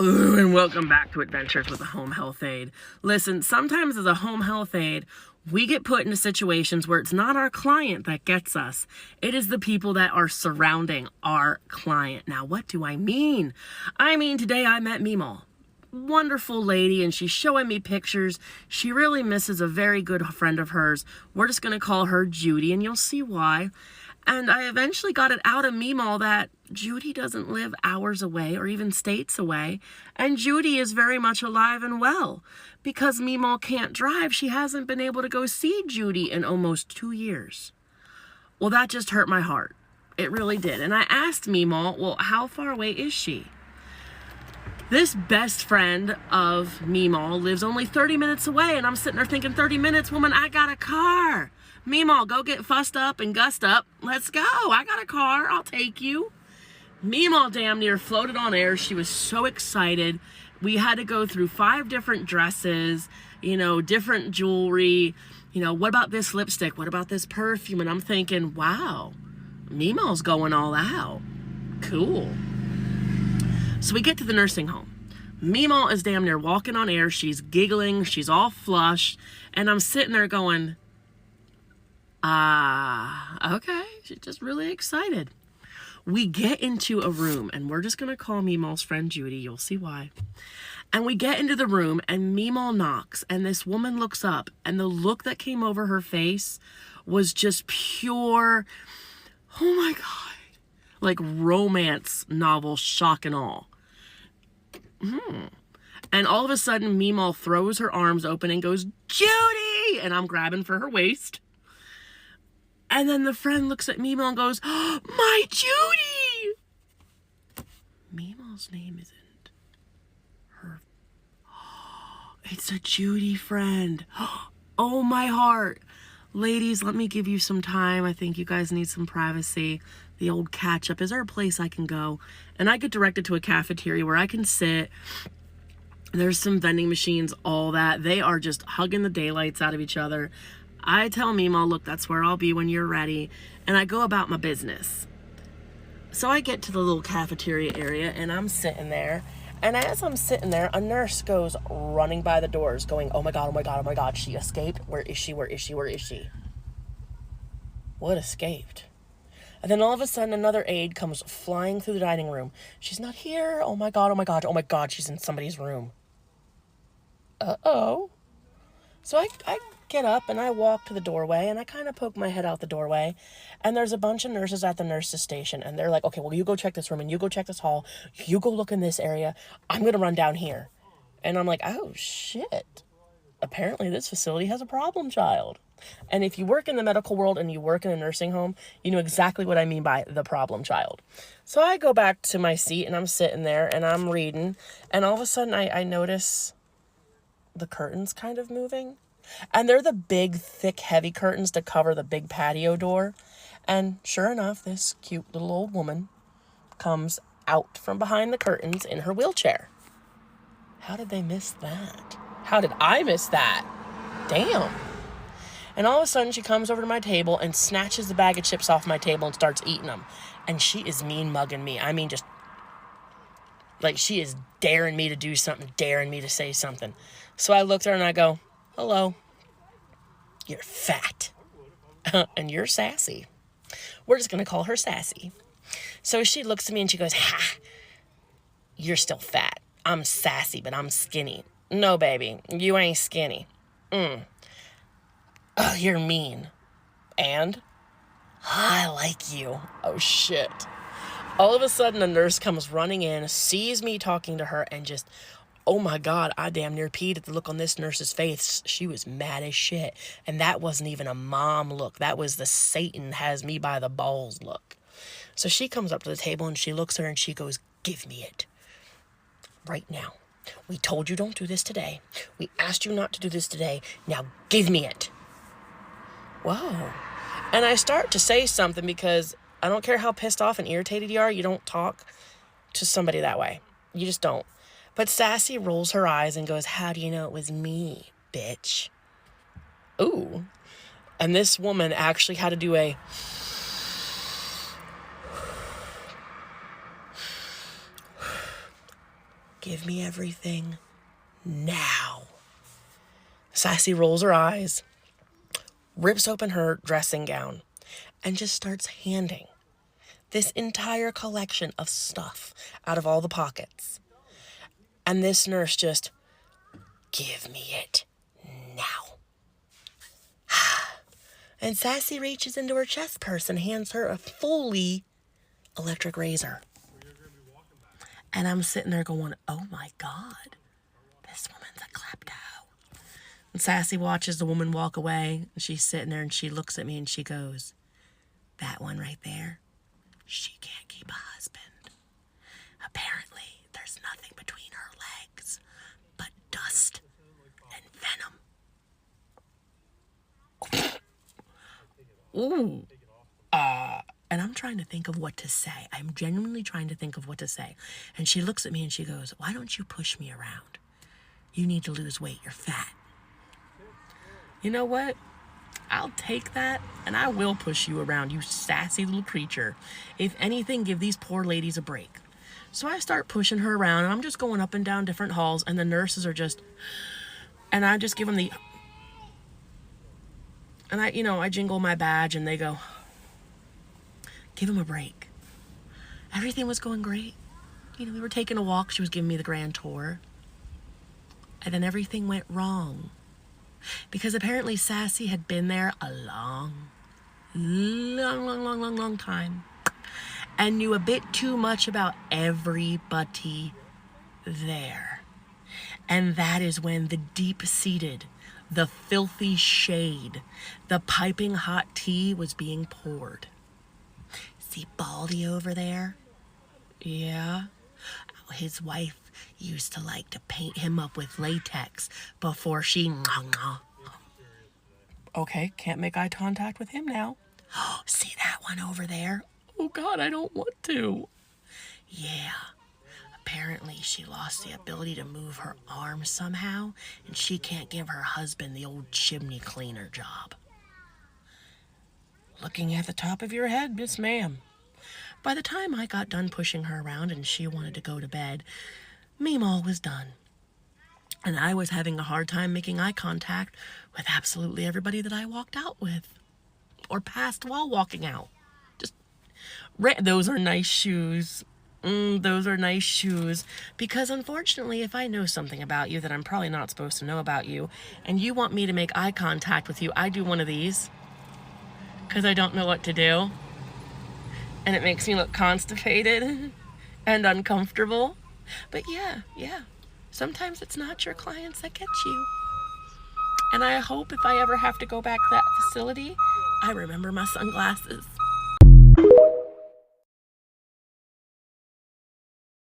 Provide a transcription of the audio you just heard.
Ooh, and welcome back to Adventures with a Home Health Aide. Listen, sometimes as a home health aide, we get put into situations where it's not our client that gets us. It is the people that are surrounding our client. Now, what do I mean? I mean, today I met Meemaw. Wonderful lady, and she's showing me pictures. She really misses a very good friend of hers. We're just going to call her Judy, and you'll see why. And I eventually got it out of Meemaw that Judy doesn't live hours away or even states away. And Judy is very much alive and well. Because Meemaw can't drive, she hasn't been able to go see Judy in almost 2 years. Well, that just hurt my heart. It really did. And I asked Meemaw, well, how far away is she? This best friend of Meemaw lives only 30 minutes away. And I'm sitting there thinking, 30 minutes, woman, I got a car. Meemaw, go get fussed up and gussed up. Let's go. I got a car. I'll take you. Meemaw damn near floated on air. She was so excited. We had to go through 5 different dresses, different jewelry. What about this lipstick? What about this perfume? And I'm thinking, wow, Meemaw's going all out. Cool. So we get to the nursing home. Meemaw is damn near walking on air. She's giggling. She's all flushed. And I'm sitting there going, okay. She's just really excited. We get into a room, and we're just going to call Meemaw's friend Judy. You'll see why. And we get into the room, and Meemaw knocks, and this woman looks up, and the look that came over her face was just pure, oh my God, like romance novel shock and awe. And all of a sudden, Meemaw throws her arms open and goes, Judy! And I'm grabbing for her waist. And then the friend looks at Meemaw and goes, oh, my Judy! Meemaw's name isn't her. It's a Judy friend. Oh, my heart. Ladies, let me give you some time. I think you guys need some privacy. The old catch up. Is there a place I can go? And I get directed to a cafeteria where I can sit. There's some vending machines, all that. They are just hugging the daylights out of each other. I tell Meemaw, look, that's where I'll be when you're ready. And I go about my business. So I get to the little cafeteria area, and I'm sitting there. And as I'm sitting there, a nurse goes running by the doors going, oh my God, oh my God, oh my God, she escaped? Where is she? Where is she? Where is she? What escaped? And then all of a sudden, another aide comes flying through the dining room. She's not here. Oh my God, oh my God, oh my God, she's in somebody's room. Uh-oh. So I get up and I walk to the doorway and I kind of poke my head out the doorway, and there's a bunch of nurses at the nurses station, and they're like, okay, well, you go check this room and you go check this hall. You go look in this area. I'm going to run down here. And I'm like, oh shit. Apparently this facility has a problem child. And if you work in the medical world and you work in a nursing home, you know exactly what I mean by the problem child. So I go back to my seat and I'm sitting there and I'm reading, and all of a sudden I notice the curtains kind of moving. And they're the big, thick, heavy curtains to cover the big patio door. And sure enough, this cute little old woman comes out from behind the curtains in her wheelchair. How did they miss that? How did I miss that? Damn. And all of a sudden, she comes over to my table and snatches the bag of chips off my table and starts eating them. And she is mean mugging me. I mean, just like she is daring me to do something, daring me to say something. So I looked at her and I go, hello, you're fat and you're sassy. We're just going to call her Sassy. So she looks at me and she goes, ha, you're still fat. I'm sassy, but I'm skinny. No, baby, you ain't skinny. Oh, you're mean. And I like you. Oh, shit. All of a sudden, a nurse comes running in, sees me talking to her, and just, oh my God, I damn near peed at the look on this nurse's face. She was mad as shit. And that wasn't even a mom look. That was the Satan has me by the balls look. So she comes up to the table and she looks at her and she goes, give me it. Right now. We told you don't do this today. We asked you not to do this today. Now give me it. Whoa. And I start to say something because I don't care how pissed off and irritated you are. You don't talk to somebody that way. You just don't. But Sassy rolls her eyes and goes, how do you know it was me, bitch? Ooh. And this woman actually had to do a Give me everything now. Sassy rolls her eyes, rips open her dressing gown, and just starts handing this entire collection of stuff out of all the pockets. And this nurse just, give me it now. And Sassy reaches into her chest purse and hands her a fully electric razor. And I'm sitting there going, oh my God, this woman's a klepto. And Sassy watches the woman walk away. And she's sitting there and she looks at me and she goes, that one right there, she can't keep a husband. Apparently, there's nothing between her legs but dust and venom. Ooh. And I'm trying to think of what to say. I'm genuinely trying to think of what to say. And she looks at me and she goes, why don't you push me around? You need to lose weight. You're fat. You know what? I'll take that and I will push you around, you sassy little creature. If anything, give these poor ladies a break. So I start pushing her around and I'm just going up and down different halls and the nurses are just, and I just give them the, and I jingle my badge and they go, give him a break. Everything was going great. We were taking a walk. She was giving me the grand tour. And then everything went wrong. Because apparently Sassy had been there a long time. And knew a bit too much about everybody there. And that is when the deep-seated, the filthy shade, the piping hot tea was being poured. See Baldy over there? Yeah. His wife used to like to paint him up with latex before she... Okay, can't make eye contact with him now. Oh, see that one over there? Oh God, I don't want to. Yeah. Apparently she lost the ability to move her arms somehow, and she can't give her husband the old chimney cleaner job. Looking at the top of your head, Miss Ma'am. By the time I got done pushing her around and she wanted to go to bed, Meemaw was done. And I was having a hard time making eye contact with absolutely everybody that I walked out with. Or passed while walking out. Those are nice shoes. Those are nice shoes. Because unfortunately, if I know something about you that I'm probably not supposed to know about you, and you want me to make eye contact with you, I do one of these. Because I don't know what to do. And it makes me look constipated and uncomfortable. But yeah. Sometimes it's not your clients that get you. And I hope if I ever have to go back to that facility, I remember my sunglasses.